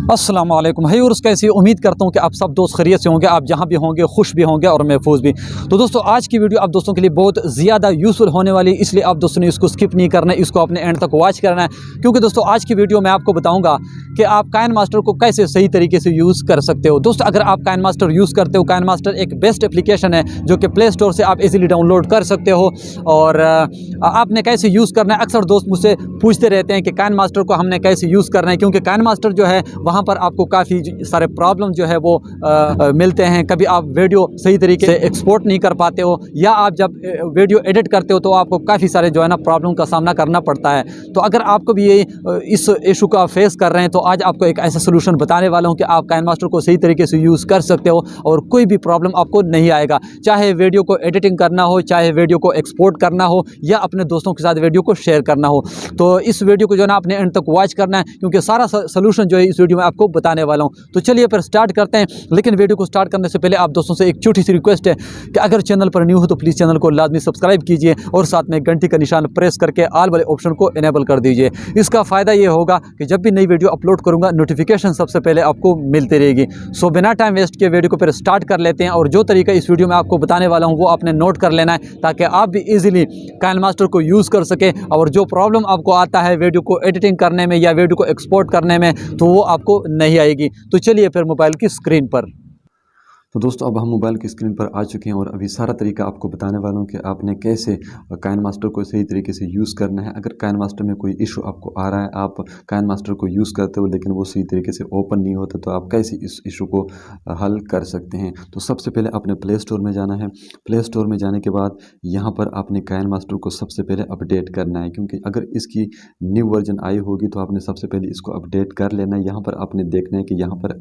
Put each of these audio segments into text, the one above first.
अस्सलाम वालेकुम भाई, और उसका ऐसी उम्मीद करता हूँ कि आप सब दोस्त खैरियत से होंगे, आप जहाँ भी होंगे खुश भी होंगे और महफूज भी। तो दोस्तों आज की वीडियो आप दोस्तों के लिए बहुत ज़्यादा यूज़फुल होने वाली है, इसलिए आप दोस्तों ने इसको स्किप नहीं करना है, इसको अपने एंड तक वॉच करना है। क्योंकि दोस्तों आज की वीडियो में आपको बताऊँगा कि आप काइन मास्टर को कैसे सही तरीके से यूज़ कर सकते हो। दोस्तों अगर आप काइन मास्टर यूज़ करते हो, काइन मास्टर एक बेस्ट एप्लीकेशन है जो कि प्ले स्टोर से आप इजीली डाउनलोड कर सकते हो। और आपने कैसे यूज़ करना है, अक्सर दोस्त मुझसे पूछते रहते हैं कि काइन मास्टर को हमने कैसे यूज़ करना है, क्योंकि काइन मास्टर जो है वहाँ पर आपको काफ़ी सारे प्रॉब्लम जो है वो मिलते हैं। कभी आप वीडियो सही तरीके से एक्सपोर्ट नहीं कर पाते हो, या आप जब वीडियो एडिट करते हो तो आपको काफ़ी सारे जो है ना प्रॉब्लम का सामना करना पड़ता है। तो अगर आपको भी ये इस इशू का फेस कर रहे हैं तो आज आपको एक ऐसा सोल्यूशन बताने वाला हूँ कि आप काइन मास्टर को सही तरीके से यूज़ कर सकते हो और कोई भी प्रॉब्लम आपको नहीं आएगा। चाहे वीडियो को एडिटिंग करना हो, चाहे वीडियो को एक्सपोर्ट करना हो, या अपने दोस्तों के साथ वीडियो को शेयर करना हो, तो इस वीडियो को जो है ना अपने एंड तक वॉच करना है, क्योंकि सारा सोल्यूशन जो है इस वीडियो में आपको बताने वाला हूँ। तो चलिए फिर स्टार्ट करते हैं। लेकिन वीडियो को स्टार्ट करने से पहले आप दोस्तों से एक छोटी सी रिक्वेस्ट है कि अगर चैनल पर न्यू हो तो प्लीज़ चैनल को लाजमी सब्सक्राइब कीजिए और साथ में घंटी का निशान प्रेस करके ऑल वाले ऑप्शन को इनेबल कर दीजिए। इसका फ़ायदा ये होगा कि जब भी नई वीडियो अपलोड करूंगा नोटिफिकेशन सबसे पहले आपको मिलती रहेगी। सो बिना टाइम वेस्ट किए वीडियो को फिर स्टार्ट कर लेते हैं, और जो तरीका इस वीडियो में आपको बताने वाला हूँ वो आपने नोट कर लेना है, ताकि आप भी ईजिली काइन मास्टर को यूज़ कर सके और जो प्रॉब्लम आपको आता है वीडियो को एडिटिंग करने में या वीडियो को एक्सपोर्ट करने में, तो वो आपको नहीं आएगी। तो चलिए फिर मोबाइल की स्क्रीन पर। तो दोस्तों अब हम मोबाइल की स्क्रीन पर आ चुके हैं और अभी सारा तरीका आपको बताने वाला हूँ कि आपने कैसे काइन मास्टर को सही तरीके से यूज़ करना है। अगर काइन मास्टर में कोई इशू आपको आ रहा है, आप काइन मास्टर को यूज़ करते हो लेकिन वो सही तरीके से ओपन नहीं होता, तो आप कैसे इस इशू को हल कर सकते हैं। तो सबसे पहले आपने प्ले स्टोर में जाना है। प्ले स्टोर में जाने के बाद यहाँ पर आपने काइन मास्टर को सबसे पहले अपडेट करना है, क्योंकि अगर इसकी न्यू वर्जन आई होगी तो आपने सबसे पहले इसको अपडेट कर लेना है। यहाँ पर आपने देखना है कि यहाँ पर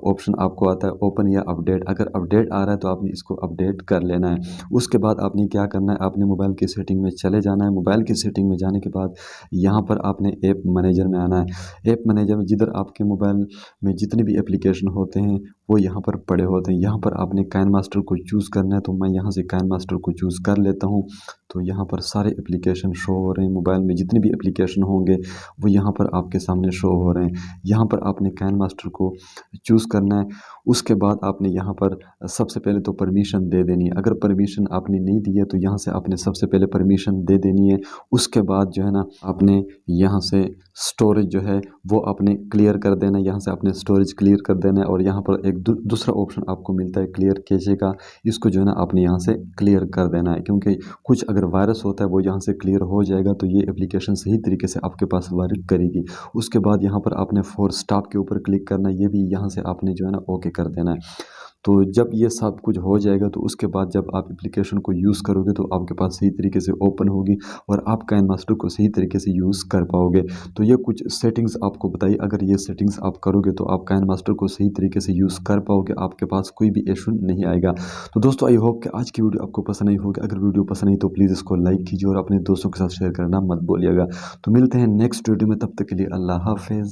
ऑप्शन आपको आता है ओपन या अपडेट। अगर अपडेट आ रहा है तो आपने इसको अपडेट कर लेना है। उसके बाद आपने क्या करना है, आपने मोबाइल की सेटिंग में चले जाना है। मोबाइल की सेटिंग में जाने के बाद यहाँ पर आपने ऐप मैनेजर में आना है। ऐप मैनेजर में जिधर आपके मोबाइल में जितने भी एप्लीकेशन होते हैं वो यहाँ पर पड़े होते हैं। यहाँ पर आपने काइन मास्टर को चूज़ करना है, तो मैं यहाँ से काइन मास्टर को चूज़ कर लेता हूँ। तो यहाँ पर सारे एप्लीकेशन शो हो रहे हैं। मोबाइल में जितने भी एप्लीकेशन होंगे वो यहाँ पर आपके सामने शो हो रहे हैं। यहाँ पर आपने काइन मास्टर को चूज़ करना है। उसके बाद आपने यहाँ पर सबसे पहले तो परमिशन दे देनी है। अगर परमिशन आपने नहीं दी है तो यहाँ से आपने सबसे पहले परमिशन दे देनी है। उसके बाद जो है ना आपने यहाँ से स्टोरेज जो है वो आपने क्लियर कर देना है। यहाँ से आपने स्टोरेज क्लियर कर देना है, और यहाँ पर एक दूसरा ऑप्शन आपको मिलता है क्लियर कैशे का। इसको जो है ना आपने यहाँ से क्लियर कर देना है, क्योंकि कुछ अगर वायरस होता है वो यहाँ से क्लियर हो जाएगा तो ये एप्लीकेशन सही तरीके से आपके पास वर्क करेगी। उसके बाद यहाँ पर आपने फोर स्टॉप के ऊपर क्लिक करना है। ये भी यहाँ से आपने जो है ना ओके कर देना है। तो जब ये सब कुछ हो जाएगा तो उसके बाद जब आप एप्लीकेशन को यूज़ करोगे तो आपके पास सही तरीके से ओपन होगी और आप काइन मास्टर को सही तरीके से यूज़ कर पाओगे। तो ये कुछ सेटिंग्स आपको बताइए, अगर ये सेटिंग्स आप करोगे तो आप काइन मास्टर को सही तरीके से यूज़ कर पाओगे, आपके पास कोई भी इशू नहीं आएगा। तो दोस्तों आई होप कि आज की वीडियो आपको पसंद आई होगी। अगर वीडियो पसंद आई तो प्लीज़ इसको लाइक कीजिए और अपने दोस्तों के साथ शेयर करना मत भूलिएगा। तो मिलते हैं नेक्स्ट वीडियो में, तब तक के लिए अल्लाह हाफिज़।